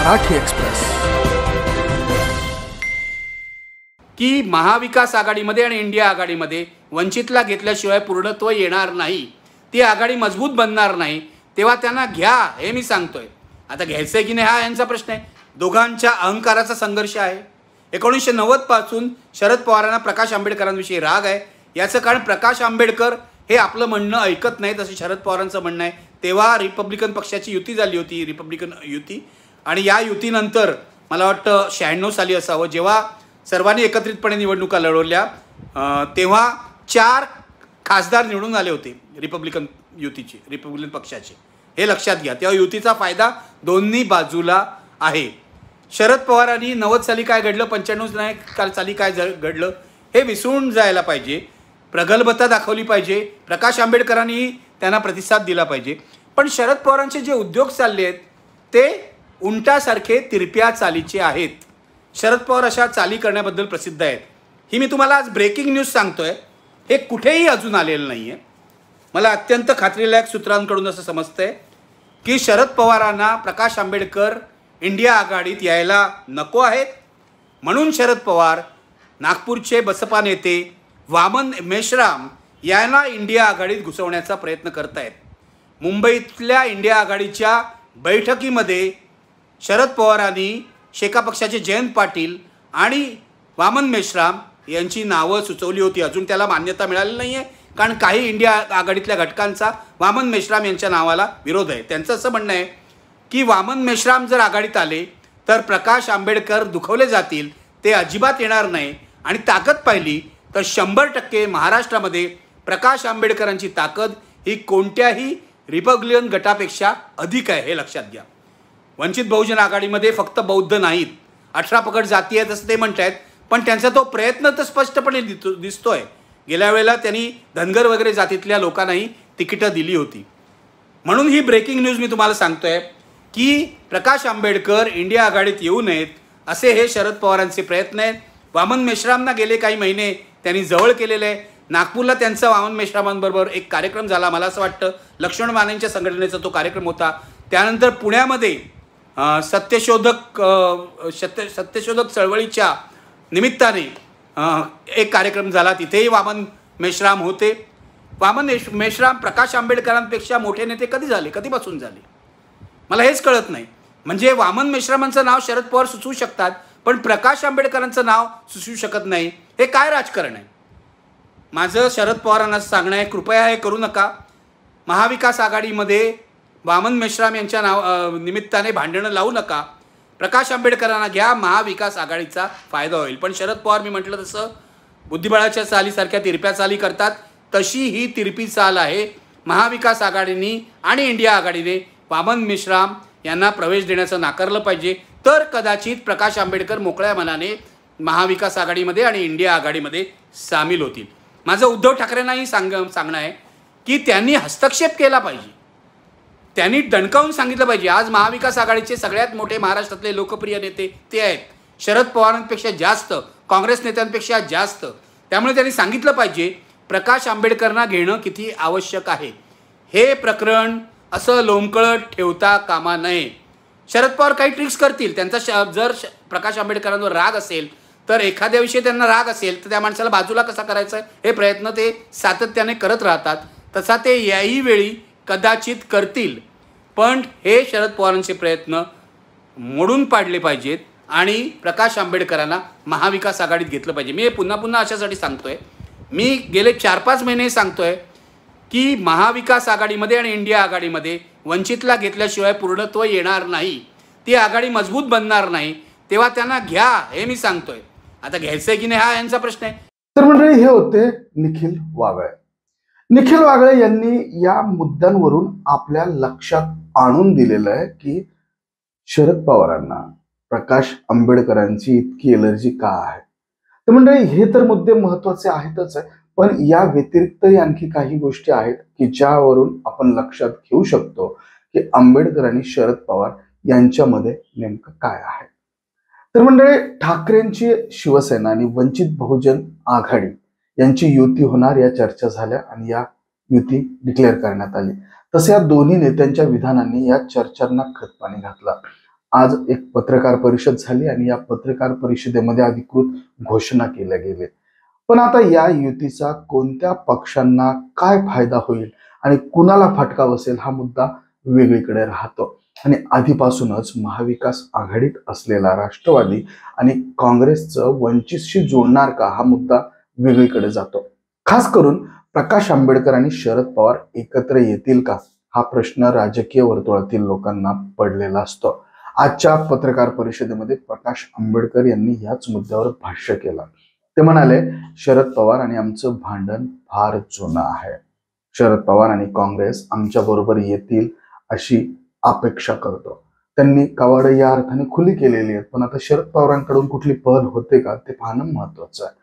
Marathi express की महाविकास आघाडीमध्ये आणि इंडिया आघाडीमध्ये वंचितला घेतल्याशिवाय पूर्णत्व येणार नाही, ती आघाडी मजबूत बनणार नाही, तेव्हा त्यांना घ्या हे मी सांगतोय. आता घ्यायचंय की नाही हा यांचा प्रश्न आहे. दोघांच्या अहंकाराचा संघर्ष आहे. 1990 पासून शरद पवारांना प्रकाश आंबेडकरांविषयी राग आहे. याचं कारण प्रकाश आंबेडकर हे आपलं म्हणणं ऐकत नाहीत असं शरद पवारांचं म्हणणं आहे. तेव्हा रिपब्लिकन पक्षाची युती झाली होती, रिपब्लिकन युती, आणि या युतीनंतर मला वाटतं 96 साली असावं, जेव्हा सर्वांनी एकत्रितपणे निवडणुका लढवल्या तेव्हा 4 खासदार निवडून आले होते रिपब्लिकन युतीचे, रिपब्लिकन पक्षाचे. हे लक्षात घ्या. तेव्हा युतीचा फायदा दोन्ही बाजूला आहे. शरद पवारांनी 90 साली काय घडलं, 95 साली काय घडलं हे विसरून जायला पाहिजे. प्रगल्भता दाखवली पाहिजे. प्रकाश आंबेडकरांनी त्यांना प्रतिसाद दिला पाहिजे. पण शरद पवारांचे जे उद्योग चालले आहेत ते उंटासारखे तिरप्या चालीचे आहेत. शरद पवार अशा चाली करण्याबद्दल प्रसिद्ध आहेत. ही मी तुम्हाला आज ब्रेकिंग न्यूज सांगतोय. हे कुठेही अजून आलेलं नाही आहे. मला अत्यंत खात्रीलायक सूत्रांकडून असं समजतंय की शरद पवारांना प्रकाश आंबेडकर इंडिया आघाडीत यायला नको आहेत, म्हणून शरद पवार नागपूरचे बसपा नेते वामन मेश्राम यांना इंडिया आघाडीत घुसवण्याचा प्रयत्न करत आहेत. मुंबईतल्या इंडिया आघाडीच्या बैठकीमध्ये शरद पवारांनी शेका पक्षाचे जयंत पाटील आणि वामन मेश्राम यांची नावं सुचवली होती. अजून त्याला मान्यता मिळाली नाही आहे, कारण काही इंडिया आघाडीतल्या घटकांचा वामन मेश्राम यांच्या नावाला विरोध आहे. त्यांचं असं म्हणणं आहे की वामन मेश्राम जर आघाडीत आले तर प्रकाश आंबेडकर दुखवले जातील, ते अजिबात येणार नाही. आणि ताकद पाहिली तर 100% महाराष्ट्रामध्ये प्रकाश आंबेडकरांची ताकद ही कोणत्याही रिपब्लिकन गटापेक्षा अधिक आहे, हे लक्षात घ्या. वंचित बहुजन आघाडीमध्ये फक्त बौद्ध नाहीत, 18 पगड जाती आहेत असं ते म्हणत आहेत, पण त्यांचा तो प्रयत्न तर स्पष्टपणे दिसतोय. गेल्या वेळेला त्यांनी धनगर वगैरे जातीतल्या लोकांनाही तिकीटं दिली होती. म्हणून ही ब्रेकिंग न्यूज मी तुम्हाला सांगतोय की प्रकाश आंबेडकर इंडिया आघाडीत येऊ नयेत असे हे शरद पवारांचे प्रयत्न आहेत. वामन मेश्रामना गेले काही महिने त्यांनी जवळ केलेलं आहे. नागपूरला त्यांचा वामन मेश्रामांबरोबर एक कार्यक्रम झाला, मला असं वाटतं लक्ष्मण मानेंच्या संघटनेचा तो कार्यक्रम होता. त्यानंतर पुण्यामध्ये सत्यशोधक चळवळीच्या निमित्ताने एक कार्यक्रम झाला, तिथेही वामन मेश्राम होते. वामन मेश्राम प्रकाश आंबेडकरांपेक्षा मोठे नेते कधी झाले, कधीपासून झाले, मला हेच कळत नाही. म्हणजे वामन मेश्रामांचं नाव शरद पवार सुचवू शकतात पण प्रकाश आंबेडकरांचं नाव सुचवू शकत नाही. हे काय राजकारण आहे? माझं शरद पवारांना सांगणं आहे, कृपया हे करू नका. महाविकास आघाडीमध्ये वामन मेश्राम यांच्या निमित्ताने भांडणं लावू नका. प्रकाश आंबेडकरांना घ्या, महाविकास आघाडीचा फायदा होईल. पण शरद पवार मी म्हटलं तसं बुद्धिबळाच्या चालीसारख्या तिरप्या चाली करतात, तशी ही तिरपी चाल आहे. महाविकास आघाडीने आणि इंडिया आघाडीने वामन मेश्राम यांना प्रवेश देण्याचं नाकारलं पाहिजे, तर कदाचित प्रकाश आंबेडकर मोकळ्या मनाने महाविकास आघाडीमध्ये आणि इंडिया आघाडीमध्ये सामील होतील. माझं उद्धव ठाकरेंनाही सांगणं आहे की त्यांनी हस्तक्षेप केला पाहिजे. त्यांनी दणकावून सांगितलं पाहिजे. आज महाविकास आघाडीचे सगळ्यात मोठे महाराष्ट्रातले लोकप्रिय नेते ते आहेत, शरद पवारांपेक्षा जास्त, काँग्रेस नेत्यांपेक्षा जास्त. त्यामुळे त्यांनी सांगितलं पाहिजे प्रकाश आंबेडकरांना घेणं किती आवश्यक आहे. हे प्रकरण असं लोंबकळत ठेवता कामा नये. शरद पवार काही ट्रिक्स करतील. त्यांचा जर प्रकाश आंबेडकरांवर राग असेल तर एखाद्याविषयी त्यांना राग असेल तर त्या माणसाला बाजूला कसा करायचा हे प्रयत्न ते सातत्याने करत राहतात. तसा ते याही वेळी कदाचित करतील. पण हे शरद पवारांचे प्रयत्न मोडून पाडले पाहिजेत आणि प्रकाश आंबेडकरांना महाविकास आघाडीत घेतलं पाहिजे. मी हे पुन्हा पुन्हा अशासाठी सांगतोय, मी गेले 4-5 महिने सांगतोय की महाविकास आघाडीमध्ये आणि इंडिया आघाडीमध्ये वंचितला घेतल्याशिवाय पूर्णत्व येणार नाही, ती आघाडी मजबूत बनणार नाही, तेव्हा त्यांना घ्या हे मी सांगतोय. आता घ्यायचंय की नाही हा यांचा प्रश्न आहे. तर मंडळी, हे होते निखिल वागळे. निखिल वागळे यांनी या मुद्द्यांवरून आपल्या लक्षात आणून दिलेलं आहे की शरद पवारांना प्रकाश आंबेडकरांची इतकी एलर्जी का आहे. तर मंडळी, हे तर मुद्दे महत्वाचे आहेतच आहे, पण या व्यतिरिक्तही आणखी काही गोष्टी आहेत की ज्यावरून आपण लक्षात घेऊ शकतो की आंबेडकर आणि शरद पवार यांच्यामध्ये नेमकं काय आहे. तर मंडळी, ठाकरेंची शिवसेना आणि वंचित बहुजन आघाडी यांची युती होणार या चर्चा झाल्या आणि या युती डिक्लेअर करण्यात आली. तसे या दोन्ही नेत्यांच्या विधानांनी या चर्चांना खतपाणी घातला. आज एक पत्रकार परिषद झाली आणि या पत्रकार परिषदेमध्ये अधिकृत घोषणा केल्या गेल्या. पण आता या युतीचा कोणत्या पक्षांना काय फायदा होईल आणि कुणाला फटका बसेल हा मुद्दा वेगळीकडे राहतो. आणि आधीपासूनच महाविकास आघाडीत असलेला राष्ट्रवादी आणि काँग्रेसचं वंचितशी जोडणार का हा मुद्दा वेगळीकडे जातो. खास करून प्रकाश आंबेडकर आणि शरद पवार एकत्र येतील का हा प्रश्न राजकीय वर्तुळातील लोकांना पडलेला असतो. आजच्या पत्रकार परिषदेमध्ये प्रकाश आंबेडकर यांनी याच मुद्द्यावर भाष्य केलं. ते म्हणाले, शरद पवार आणि आमचं भांडण फार जुनं आहे. शरद पवार आणि काँग्रेस आमच्या बरोबर येतील अशी अपेक्षा करतो. त्यांनी कवाड या अर्थाने खुली केलेली आहेत, पण आता शरद पवारांकडून कुठली पहल होते का ते पाहणं महत्वाचं आहे.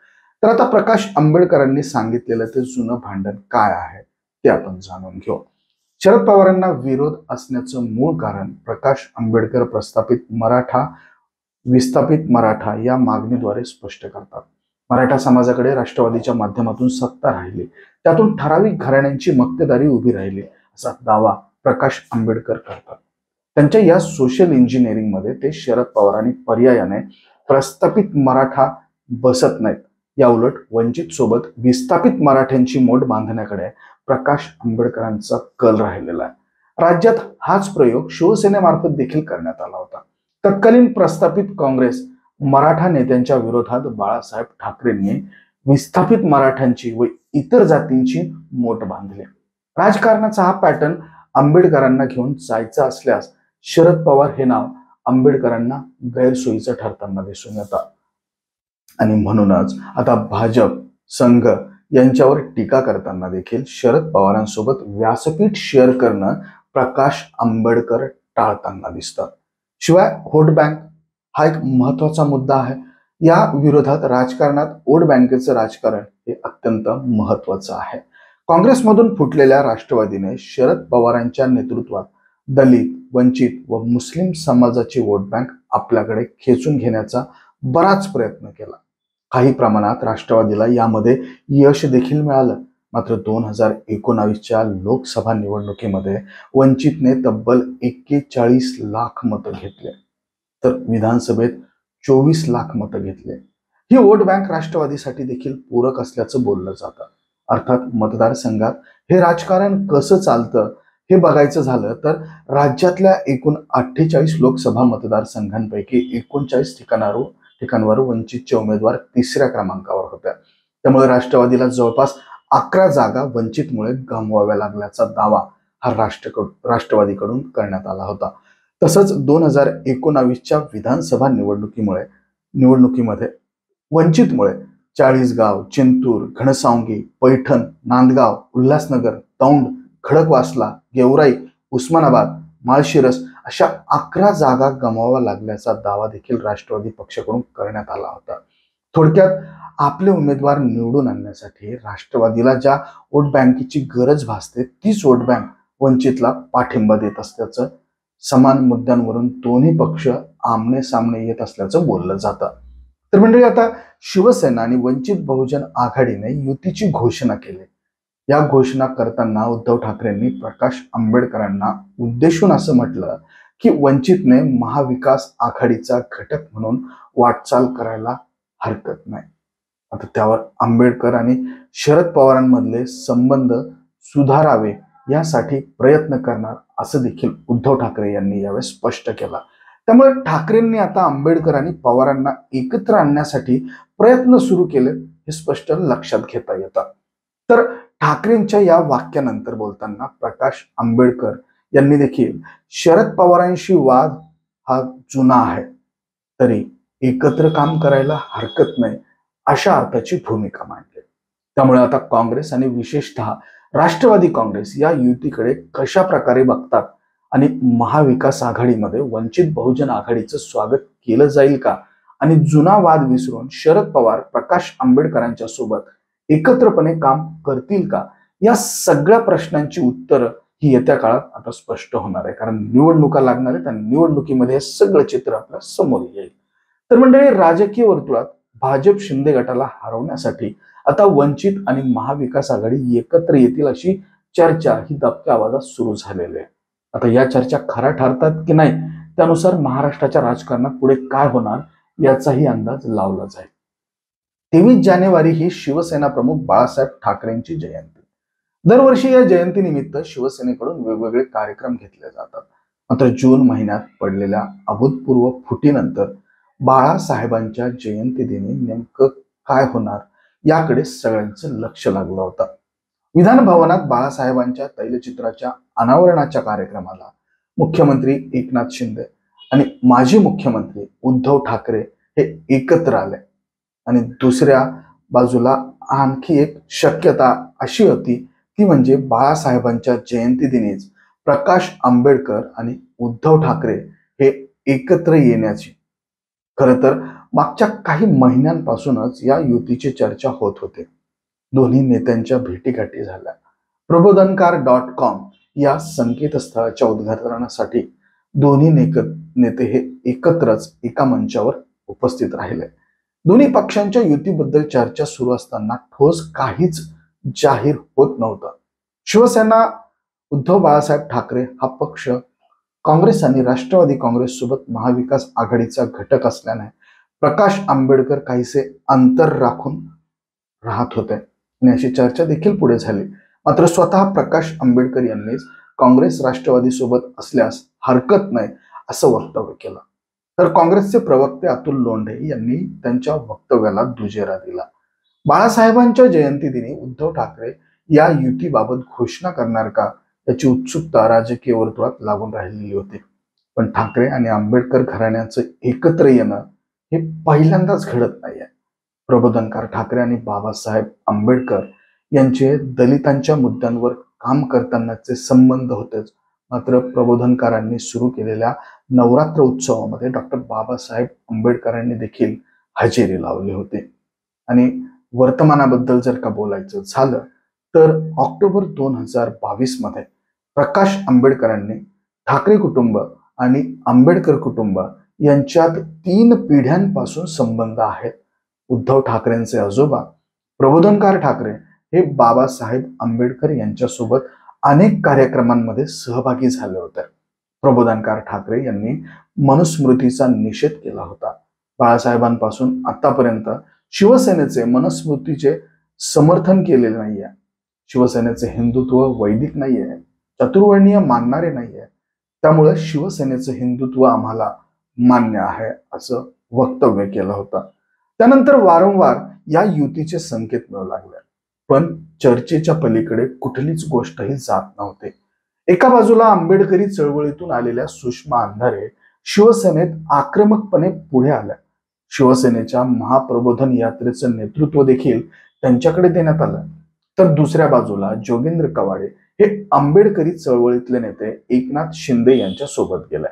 तर आता प्रकाश आंबेडकरांनी सांगितलेलं ते जुनं भांडण काय आहे ते आपण जाणून घेऊ. शरद पवारांना विरोध असण्याचं मूळ कारण प्रकाश आंबेडकर विस्थापित मराठा या मागणीद्वारे स्पष्ट करतात. मराठा समाजाकडे राष्ट्रवादीच्या माध्यमातून सत्ता राहिली, त्यातून ठराविक घराण्यांची मक्तेदारी उभी राहिली असा दावा प्रकाश आंबेडकर करतात. त्यांच्या या सोशल इंजिनिअरिंग मध्ये ते शरद पवार आणि पर्यायाने प्रस्थापित मराठा बसत नाहीत. या उलट वंचित सोबत विस्थापित मराठ्यांची मोड बांधण्याकडे प्रकाश आंबेडकरांचा कल राहिलेला आहे. राज्यात हाच प्रयोग शिवसेनेमार्फत देखील करण्यात आला होता. तत्कालीन प्रस्थापित काँग्रेस मराठा नेत्यांच्या विरोधात बाळासाहेब ठाकरेंनी विस्थापित मराठ्यांची व इतर जातींची मोट बांधली. राजकारणाचा हा पॅटर्न आंबेडकरांना घेऊन जायचा असल्यास शरद पवार हे नाव आंबेडकरांना गैरसोयीचं ठरताना दिसून येतं. आणि म्हणूनच आता भाजप संघ यांच्यावर टीका करताना देखील शरद पवारांसोबत व्यासपीठ शेअर करणं प्रकाश आंबेडकर टाळताना दिसतात. शिवाय वोट बँक हा एक महत्वाचा मुद्दा आहे. या विरोधात राजकारणात वोट बँकेचं राजकारण हे अत्यंत महत्वाचं आहे. काँग्रेसमधून फुटलेल्या राष्ट्रवादीने शरद पवारांच्या नेतृत्वात दलित, वंचित व मुस्लिम समाजाची वोट बँक आपल्याकडे खेचून घेण्याचा बराच प्रयत्न केला. काही प्रमाणात राष्ट्रवादीला यामध्ये यश देखील मिळालं. मात्र 2019च्या लोकसभा निवडणुकीमध्ये वंचितने तब्बल 41 लाख मतं घेतले, तर विधानसभेत 24 लाख मतं घेतले. ही वोट बँक राष्ट्रवादीसाठी देखील पूरक असल्याचं बोललं जातं. अर्थात मतदारसंघात हे राजकारण कसं चालतं हे बघायचं झालं तर राज्यातल्या एकूण 48 लोकसभा मतदारसंघांपैकी 39 ठिकाणांवर वंचितचे उमेदवार तिसऱ्या क्रमांकावर होत्या. त्यामुळे राष्ट्रवादीला जवळपास 11 जागा वंचितमुळे गमवाव्या लागल्याचा दावा हा राष्ट्रवादीकडून करण्यात आला होता. तसंच 2019च्या विधानसभा निवडणुकीमध्ये वंचितमुळे चाळीसगाव, चिंतूर, घनसावंगी, पैठण, नांदगाव, उल्हासनगर, दौंड, खडकवासला, गेवराई, उस्मानाबाद, माळशिरस अशा 11 जागा गमवाव्या लागल्याचा दावा देखील राष्ट्रवादी पक्षाकडून करण्यात आला होता. थोडक्यात आपले उमेदवार निवडून आणण्यासाठी राष्ट्रवादीला ज्या वोट बँकेची गरज भासते तीच वोट बँक वंचितला पाठिंबा देत असल्याचं, समान मुद्द्यांवरून दोन्ही पक्ष आमने सामने येत असल्याचं बोललं जातं. तर मंडळी, आता शिवसेना आणि वंचित बहुजन आघाडीने युतीची घोषणा केली. या घोषणा करताना उद्धव ठाकरेंनी प्रकाश आंबेडकरांना उद्देशून असं म्हटलं की वंचितने महाविकास आघाडीचा घटक म्हणून वाटचाल करायला हरकत नाही. आता त्यावर आंबेडकर आणि शरद पवारांमधले संबंध सुधारावे यासाठी प्रयत्न करणार असं देखील उद्धव ठाकरे यांनी यावेळी स्पष्ट केलं. त्यामुळे ठाकरेंनी आता आंबेडकर आणि पवारांना एकत्र आणण्यासाठी प्रयत्न सुरू केले हे स्पष्ट लक्षात घेता येतं. तर ठाकरेंच्या या वाक्यानंतर बोलताना प्रकाश आंबेडकर यांनी देखील शरद पवारांशी वाद हा जुना आहे, तरी एकत्र काम करायला हरकत नाही अशा अर्थाची भूमिका मांडली. त्यामुळे आता काँग्रेस आणि विशेषतः राष्ट्रवादी काँग्रेस या युतीकडे कशा प्रकारे बघतात आणि महाविकास आघाडीमध्ये वंचित बहुजन आघाडीचं स्वागत केलं जाईल का आणि जुना वाद विसरून शरद पवार प्रकाश आंबेडकरांच्या सोबत एकत्रपणे काम करतील का, या सगळ्या प्रश्नांची उत्तरं ही येत्या काळात आता स्पष्ट होणार आहे. कारण निवडणुका लागणार आहेत आणि निवडणुकीमध्ये हे सगळं चित्र आपल्या समोर येईल. तर मंडळी, राजकीय वर्तुळात भाजप शिंदे गटाला हरवण्यासाठी आता वंचित आणि महाविकास आघाडी एकत्र येतील अशी चर्चा ही दबक्या आवाजात सुरू झालेली आहे. आता या चर्चा खऱ्या ठरतात की नाही त्यानुसार महाराष्ट्राच्या राजकारणात पुढे काय होणार याचाही अंदाज लावला जाईल. 23 जानेवारी ही शिवसेना प्रमुख बाळासाहेब ठाकरेंची जयंती. दरवर्षी या जयंतीनिमित्त शिवसेनेकडून वेगवेगळे कार्यक्रम घेतले जातात. मात्र जून महिन्यात पडलेल्या अभूतपूर्व फुटीनंतर बाळासाहेबांच्या जयंती दिनी नेमकं काय होणार याकडे सगळ्यांचं लक्ष लागलं होतं. विधान भवनात बाळासाहेबांच्या तैलचित्राच्या अनावरणाच्या कार्यक्रमाला मुख्यमंत्री एकनाथ शिंदे आणि माजी मुख्यमंत्री उद्धव ठाकरे हे एकत्र आले. आणि दुसऱ्या बाजूला आणखी एक शक्यता अशी होती, ती म्हणजे बाळासाहेबांच्या जयंती दिनीच प्रकाश आंबेडकर आणि उद्धव ठाकरे हे एकत्र येण्याची. खरं तर मागच्या काही महिन्यांपासूनच या युतीची चर्चा होत होते. दोन्ही नेत्यांच्या भेटीगाठी झाल्या. प्रबोधनकार.com या संकेतस्थळाच्या उद्घाटनासाठी दोन्ही नेते हे एकत्रच एका मंचावर उपस्थित राहिले. दोन्ही पक्षांच्या युतीबद्दल चर्चा सुरू असताना ठोस काहीच जाहीर होत नव्हतं. शिवसेना उद्धव बाळासाहेब ठाकरे हा पक्ष काँग्रेस आणि राष्ट्रवादी काँग्रेस सोबत महाविकास आघाडीचा घटक असल्याने प्रकाश आंबेडकर काहीसे अंतर राखून राहत होते आणि अशी चर्चा देखील पुढे झाली. मात्र स्वतः प्रकाश आंबेडकर यांनीच काँग्रेस राष्ट्रवादी सोबत असल्यास हरकत नाही असं वक्तव्य केलं. तर काँग्रेसचे प्रवक्ते अतुल लोंढे यांनी त्यांच्या वक्तव्याला दुजेरा दिला. बाळासाहेबांच्या जयंती दिनी उद्धव ठाकरे या युतीबाबत घोषणा करणार का याची उत्सुकता राजकीय वर्तुळात लागून राहिलेली होती. पण ठाकरे आणि आंबेडकर घराण्याचं एकत्र येणं हे पहिल्यांदाच घडत नाहीये. प्रबोधनकार ठाकरे आणि बाबासाहेब आंबेडकर यांचे दलितांच्या मुद्द्यांवर काम करतानाचे संबंध होतेच. मात्र प्रबोधनकारांनी सुरू केलेल्या नवरात्र उत्सवामध्ये डॉक्टर बाबासाहेब आंबेडकरांनी देखील हजेरी लावली होती. आणि वर्तमानाबद्दल जर का बोलायचं झालं तर ऑक्टोबर 2022 मध्ये प्रकाश आंबेडकरांनी ठाकरे कुटुंब आणि आंबेडकर कुटुंब यांच्यात 3 पिढ्यांपासून संबंध आहेत. उद्धव ठाकरेंचे आजोबा प्रबोधनकार ठाकरे हे बाबासाहेब आंबेडकर यांच्यासोबत अनेक कार्यक्रमांमध्ये सहभागी झाले होते. प्रबोधनकार ठाकरे यांनी मनुस्मृतीचा निषेध केला होता. बाळासाहेबांपासून आतापर्यंत शिवसेनेचे मनुस्मृतीचे समर्थन केलेले नाहीये. शिवसेनेचे हिंदुत्व वैदिक नाहीये, चतुर्वर्णीय मानणारे नाहीये. त्यामुळे शिवसेनेचं हिंदुत्व आम्हाला मान्य आहे असं वक्तव्य केलं होतं. त्यानंतर वारंवार या युतीचे संकेत मिळू लागले. पण चर्चेच्या पलीकडे कुठलीच गोष्टही जात नव्हते. एका बाजूला आंबेडकरी चळवळीतून आलेल्या सुषमा अंधारे शिवसेनेत आक्रमकपणे पुढे आल्या. शिवसेनेच्या महाप्रबोधन यात्रेचं नेतृत्व देखील त्यांच्याकडे देण्यात आलं. तर दुसऱ्या बाजूला जोगेंद्र कवाडे हे आंबेडकरी चळवळीतले नेते एकनाथ शिंदे यांच्या सोबत गेले.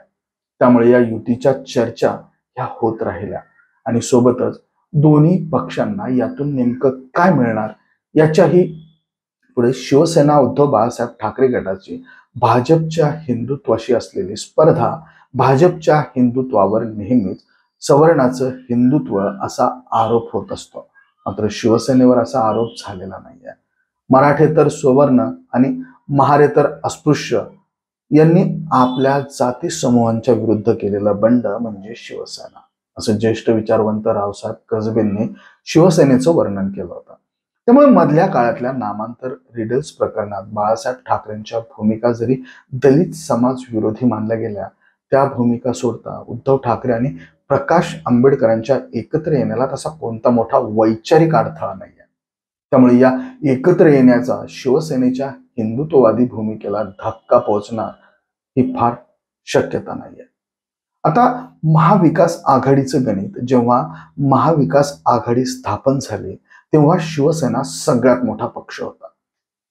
त्यामुळे या युतीच्या चर्चा ह्या होत राहिल्या आणि सोबतच दोन्ही पक्षांना यातून नेमकं काय मिळणार याच्याही पुढे शिवसेना उद्धव बाळासाहेब ठाकरे गटाची भाजपच्या हिंदुत्वाशी असलेली स्पर्धा भाजपच्या हिंदुत्वावर नेहमीच सवर्णाचं हिंदुत्व असा आरोप होत असतो. मात्र शिवसेनेवर असा आरोप झालेला नाहीये. मराठेतर सवर्ण आणि महारेतर अस्पृश्य यांनी आपल्या जाती समूहांच्या विरुद्ध केलेला बंड म्हणजे शिवसेना असं ज्येष्ठ विचारवंत रावसाहेब कसबेंनी शिवसेनेचं वर्णन केलं होतं. त्यामुळे मधल्या काळातल्या नामांतर रिडल्स प्रकरणात बाळासाहेब ठाकरेंच्या भूमिका जरी दलित समाज विरोधी मानल्या गेल्या, त्या भूमिका सोडता उद्धव ठाकरे आणि प्रकाश आंबेडकरांच्या एकत्र येण्याला तसा कोणता मोठा वैचारिक अडथळा नाहीये. त्यामुळे या एकत्र येण्याचा शिवसेनेच्या हिंदुत्ववादी भूमिकेला धक्का पोहोचणार ही फार शक्यता नाहीये. आता महाविकास आघाडीचं गणित जेव्हा महाविकास आघाडी स्थापन झाली तेव्हा शिवसेना सगळ्यात मोठा पक्ष होता.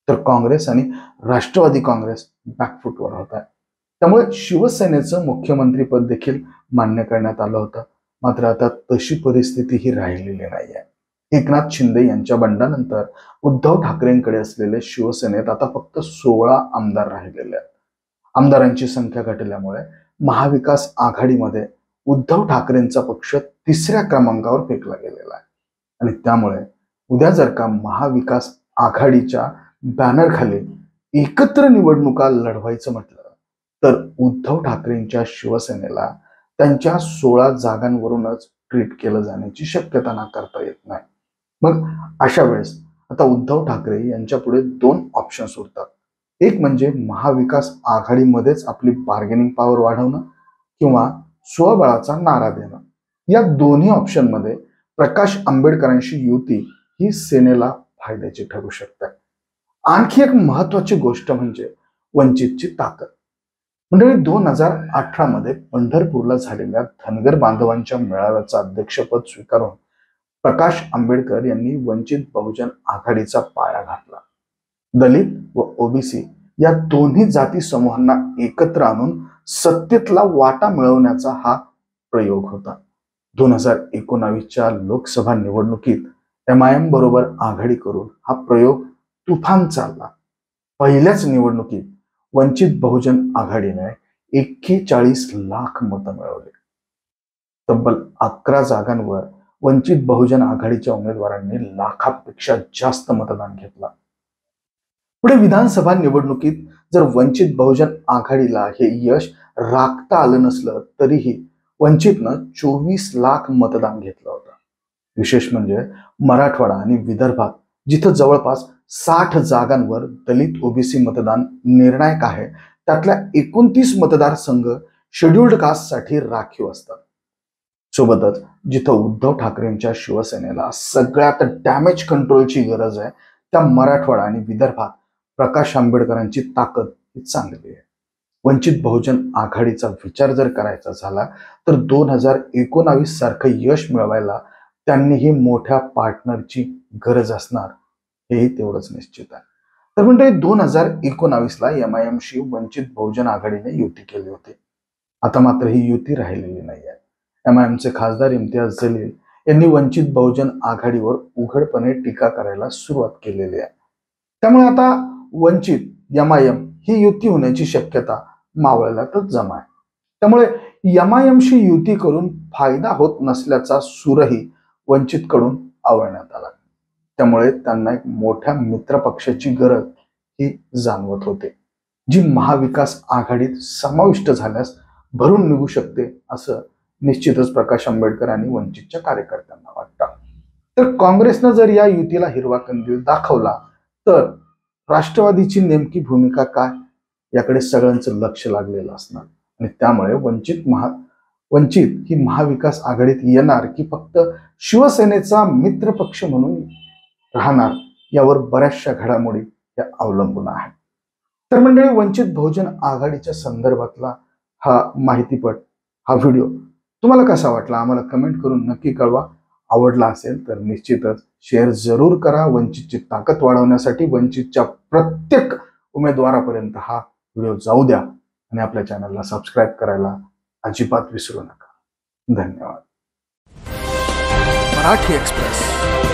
तर काँग्रेस आणि राष्ट्रवादी काँग्रेस बॅकफुटवर होता. त्यामुळे शिवसेनेचं मुख्यमंत्रीपद देखील मान्य करण्यात आलं होतं. मात्र आता तशी परिस्थिती ही राहिलेली नाहीये. एकनाथ शिंदे यांच्या बंडानंतर उद्धव ठाकरेंकडे असलेले शिवसेनेत आता फक्त 16 आमदार राहिलेले आहेत. आमदारांची संख्या घटल्यामुळे महाविकास आघाडीमध्ये उद्धव ठाकरेंचा पक्ष 3ऱ्या क्रमांकावर फेकला गेलेला आहे. आणि त्यामुळे उद्या जर का महाविकास आघाडीच्या बॅनर खाली एकत्र निवडणुका लढवायचं म्हटलं तर उद्धव ठाकरेंच्या शिवसेनेला त्यांच्या 16 जागांवरूनच ट्रीट केलं जाण्याची शक्यता नाकारता येत नाही. मग अशा वेळेस आता उद्धव ठाकरे यांच्या पुढे 2 ऑप्शन्स उरतात. एक म्हणजे महाविकास आघाडीमध्येच आपली बार्गेनिंग पॉवर वाढवणं किंवा स्वबळाचा नारा देणं. या दोन्ही ऑप्शनमध्ये प्रकाश आंबेडकरांशी युती ही सेनेला फायद्याची ठरू शकते. आणखी एक महत्वाची गोष्ट म्हणजे वंचितची ताकद. मंडळी, 2018 मध्ये पंढरपूरला झालेल्या धनगर बांधवांच्या मेळाव्याचं अध्यक्षपद स्वीकारून प्रकाश आंबेडकर यांनी वंचित बहुजन आघाडीचा पाया घातला. दलित व ओबीसी या दोन्ही जाती समूहांना एकत्र आणून सत्तेतला वाटा मिळवण्याचा हा प्रयोग होता. 2019च्या लोकसभा निवडणुकीत MIM बरोबर आघाडी करून हा प्रयोग तुफान चालला. पहिल्याच निवडणुकीत वंचित बहुजन आघाडीने 41 लाख मतं मिळवली. तब्बल 11 जागांवर वंचित बहुजन आघाडीच्या उमेदवारांनी लाखापेक्षा जास्त मतदान घेतला. पुढे विधानसभा निवडणुकीत जर वंचित बहुजन आघाडीला हे यश राखता आलं नसलं तरीही वंचितनं 24 लाख मतदान घेतलं होतं. विशेष म्हणजे मराठवाडा आणि विदर्भात जिथं जवळपास 60 जागांवर दलित ओबीसी मतदान निर्णायक आहे, त्यातल्या 29 मतदारसंघ शेड्युल्ड कास्टसाठी राखीव असतात. सोबतच जिथं उद्धव ठाकरेंच्या शिवसेनेला सगळ्यात डॅमेज कंट्रोलची गरज आहे, त्या मराठवाडा आणि विदर्भात प्रकाश आंबेडकरांची ताकद ही चांगली आहे. वंचित बहुजन आघाडीचा विचार जर करायचा झाला तर 2019 सारखं यश मिळवायला त्यांनीही मोठ्या पार्टनरची गरज असणार, हेही तेवढंच निश्चित आहे. तर म्हणजे 2019ला MIM शी वंचित बहुजन आघाडीने युती केली होती. आता मात्र ही युती राहिलेली नाही आहे. MIMचे खासदार इम्तियाज जलील यांनी वंचित बहुजन आघाडीवर उघडपणे टीका करायला सुरुवात केलेली आहे. त्यामुळे आता वंचित MIM ही युती होण्याची शक्यता मावळल्यातच जमा आहे. त्यामुळे MIM शी युती करून फायदा होत नसल्याचा सूरही वंचितकडून आवळण्यात आला. त्यामुळे त्यांना एक मोठ्या मित्रपक्षाची गरज ही जाणवत होते, जी महाविकास आघाडीत समाविष्ट झाल्यास भरून निघू शकते, असं निश्चितच प्रकाश आंबेडकर आणि वंचितच्या कार्यकर्त्यांना वाटतं. तर काँग्रेसनं जर या युतीला हिरवा कंदील दाखवला तर राष्ट्रवादीची नेमकी भूमिका काय याकडे सगळ्यांचं लक्ष लागलेलं असणार. आणि त्यामुळे वंचित ही महाविकास आघाडीत येणार की फक्त शिवसेनेचा मित्रपक्ष म्हणून राहणार यावर बऱ्याचशा घडामोडी या अवलंबून आहेत. तर मंडळी, वंचित बहुजन आघाडीच्या संदर्भातला हा माहितीपट, हा व्हिडिओ तुम्हाला कसा वाटला आम्हाला कमेंट करून नक्की कळवा. आवडला असेल तर निश्चितच शेअर जरूर करा. वंचितची ताकद वाढवण्यासाठी वंचितच्या प्रत्येक उमेदवारापर्यंत हा व्हिडिओ जाऊ द्या आणि आपल्या चॅनलला सबस्क्राईब करायला अजिबात विसरू नका. धन्यवाद. मराठी एक्सप्रेस.